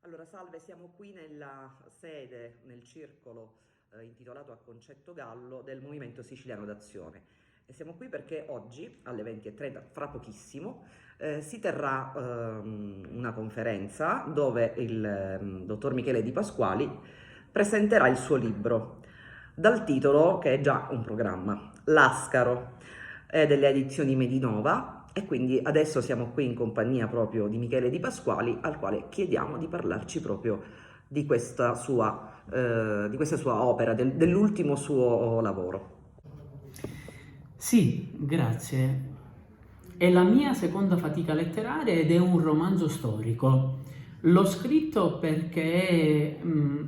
Allora, salve, siamo qui nella sede, nel circolo intitolato a Concetto Gallo del Movimento Siciliano d'Azione e siamo qui perché oggi alle 20:30, fra pochissimo, si terrà una conferenza dove il dottor Michele Di Pasquali presenterà il suo libro dal titolo, che è già un programma, L'Ascaro, delle edizioni Medinova. E quindi adesso siamo qui in compagnia proprio di Michele Di Pasquali, al quale chiediamo di parlarci proprio di questa sua opera, dell'ultimo suo lavoro. Sì, grazie. È la mia seconda fatica letteraria ed è un romanzo storico. L'ho scritto perché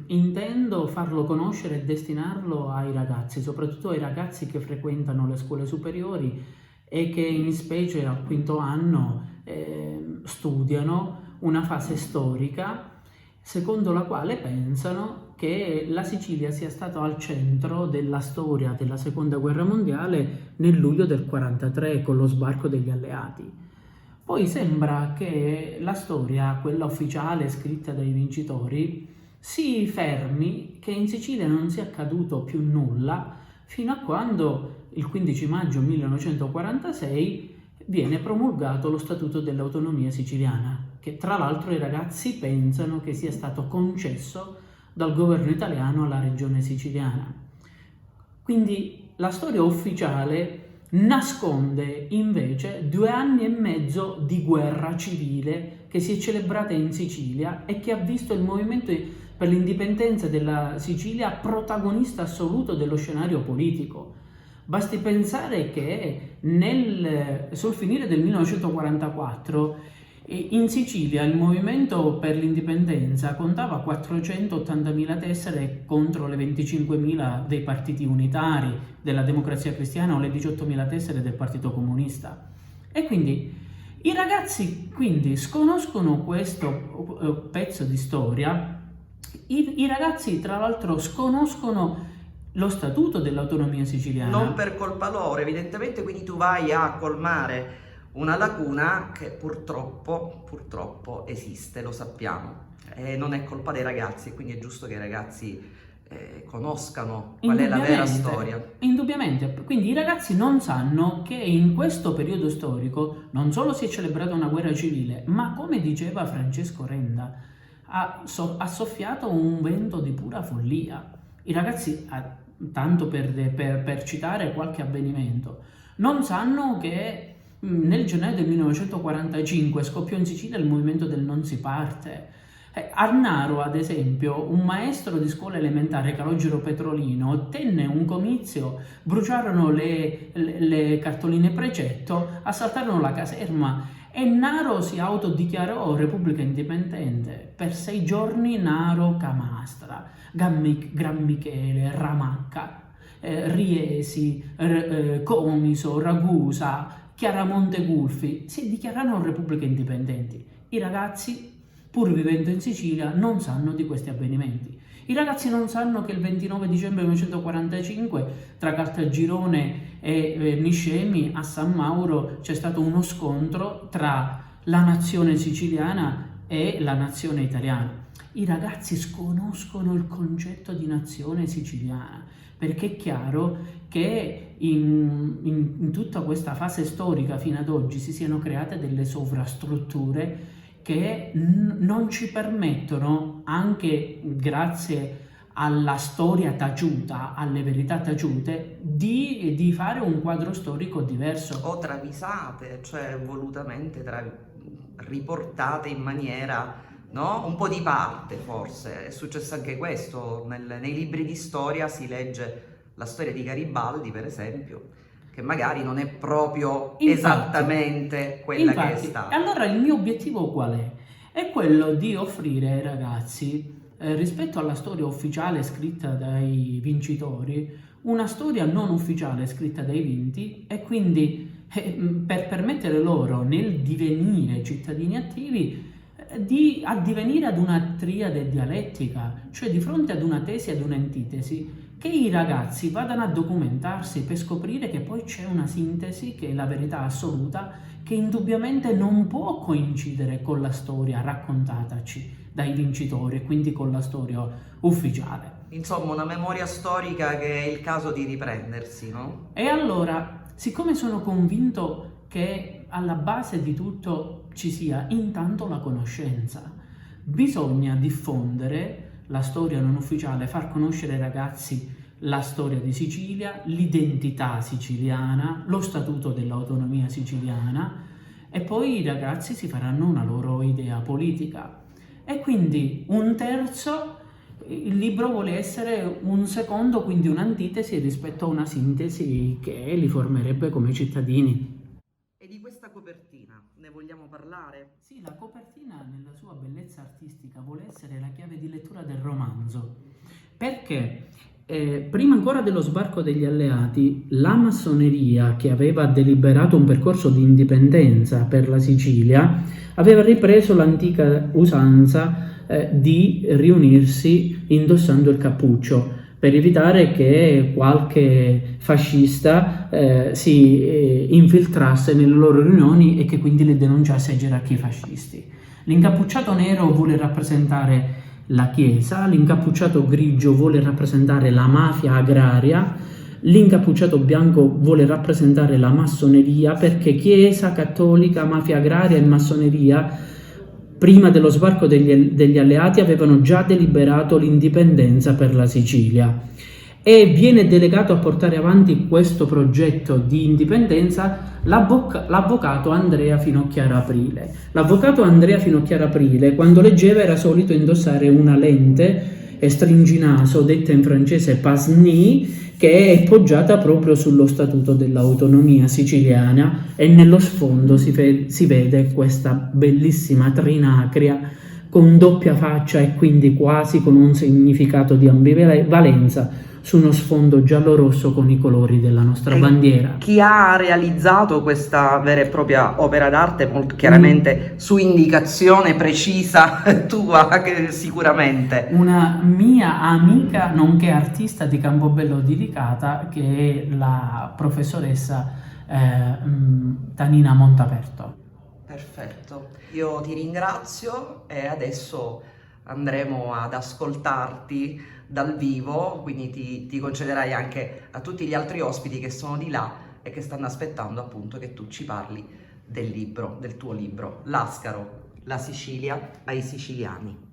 intendo farlo conoscere e destinarlo ai ragazzi, soprattutto ai ragazzi che frequentano le scuole superiori e che in specie al quinto anno studiano una fase storica secondo la quale pensano che la Sicilia sia stata al centro della storia della seconda guerra mondiale nel luglio del 1943 con lo sbarco degli alleati. Poi sembra che la storia, quella ufficiale scritta dai vincitori, si fermi, che in Sicilia non sia accaduto più nulla fino a quando il 15 maggio 1946 viene promulgato lo Statuto dell'Autonomia Siciliana, che tra l'altro i ragazzi pensano che sia stato concesso dal governo italiano alla regione siciliana. Quindi la storia ufficiale nasconde invece 2 anni e mezzo di guerra civile che si è celebrata in Sicilia e che ha visto il movimento per l'indipendenza della Sicilia protagonista assoluto dello scenario politico. Basti pensare che sul finire del 1944 in Sicilia il movimento per l'indipendenza contava 480.000 tessere contro le 25.000 dei partiti unitari, della Democrazia Cristiana o le 18.000 tessere del Partito Comunista. E quindi i ragazzi sconoscono questo pezzo di storia. I ragazzi tra l'altro sconoscono lo statuto dell'autonomia siciliana. Non per colpa loro, evidentemente, quindi tu vai a colmare una lacuna che purtroppo esiste, lo sappiamo, e non è colpa dei ragazzi, quindi è giusto che i ragazzi conoscano qual è la vera storia. Indubbiamente, quindi i ragazzi non sanno che in questo periodo storico non solo si è celebrata una guerra civile, ma come diceva Francesco Renda, ha soffiato un vento di pura follia. I ragazzi, tanto per citare qualche avvenimento, non sanno che nel gennaio del 1945 scoppiò in Sicilia il movimento del non si parte. Arnaro, ad esempio, un maestro di scuola elementare, Calogero Petrolino, tenne un comizio, bruciarono le cartoline precetto, assaltarono la caserma e Naro si autodichiarò Repubblica Indipendente. Per 6 giorni Naro Camastra, Gran Michele, Ramacca, Riesi, Comiso, Ragusa, Chiaramonte Gulfi si dichiararono repubbliche indipendenti. I ragazzi, pur vivendo in Sicilia, non sanno di questi avvenimenti. I ragazzi non sanno che il 29 dicembre 1945 tra Caltagirone e Niscemi a San Mauro c'è stato uno scontro tra la nazione siciliana e la nazione italiana. I ragazzi sconoscono il concetto di nazione siciliana, perché è chiaro che in tutta questa fase storica fino ad oggi si siano create delle sovrastrutture che non ci permettono, anche grazie alla storia taciuta, alle verità taciute, di fare un quadro storico diverso. O travisate, cioè volutamente riportate in maniera, no? Un po' di parte, forse. È successo anche questo, nei libri di storia si legge la storia di Garibaldi, per esempio, che magari non è proprio esattamente quella che è stata. Allora il mio obiettivo qual è? È quello di offrire ai ragazzi, rispetto alla storia ufficiale scritta dai vincitori, una storia non ufficiale scritta dai vinti e quindi per permettere loro nel divenire cittadini attivi di addivenire ad una triade dialettica, cioè di fronte ad una tesi e ad un'antitesi, che i ragazzi vadano a documentarsi per scoprire che poi c'è una sintesi che è la verità assoluta, che indubbiamente non può coincidere con la storia raccontataci dai vincitori e quindi con la storia ufficiale. Insomma, una memoria storica che è il caso di riprendersi, no? E allora, siccome sono convinto che alla base di tutto ci sia intanto la conoscenza, bisogna diffondere la storia non ufficiale, far conoscere ai ragazzi la storia di Sicilia, l'identità siciliana, lo statuto dell'autonomia siciliana, e poi i ragazzi si faranno una loro idea politica. E quindi un terzo, il libro vuole essere un secondo, quindi un'antitesi rispetto a una sintesi che li formerebbe come cittadini. E di questa copertina ne vogliamo parlare? Sì, la copertina nella sua bellezza artistica vuole essere la chiave di lettura del romanzo, perché prima ancora dello sbarco degli alleati, la massoneria, che aveva deliberato un percorso di indipendenza per la Sicilia, aveva ripreso l'antica usanza di riunirsi indossando il cappuccio, per evitare che qualche fascista si infiltrasse nelle loro riunioni e che quindi le denunciasse ai gerarchi fascisti. L'incappucciato nero vuole rappresentare la Chiesa, l'incappucciato grigio vuole rappresentare la mafia agraria, l'incappucciato bianco vuole rappresentare la massoneria, perché Chiesa, cattolica, mafia agraria e massoneria prima dello sbarco degli alleati avevano già deliberato l'indipendenza per la Sicilia, e viene delegato a portare avanti questo progetto di indipendenza l'avvocato Andrea Finocchiara Aprile. L'avvocato Andrea Finocchiara Aprile, quando leggeva, era solito indossare una lente stringinaso, detta in francese pince-nez, che è poggiata proprio sullo statuto dell'autonomia siciliana, e nello sfondo si vede questa bellissima trinacria con doppia faccia e quindi quasi con un significato di ambivalenza su uno sfondo giallo-rosso con i colori della nostra bandiera. Chi ha realizzato questa vera e propria opera d'arte, molto chiaramente su indicazione precisa tua, sicuramente? Una mia amica, nonché artista di Campobello di Licata, che è la professoressa Tanina Montaperto. Perfetto, io ti ringrazio e adesso andremo ad ascoltarti dal vivo, quindi ti concederai anche a tutti gli altri ospiti che sono di là e che stanno aspettando appunto che tu ci parli del libro, del tuo libro, Lascaro, la Sicilia ai siciliani.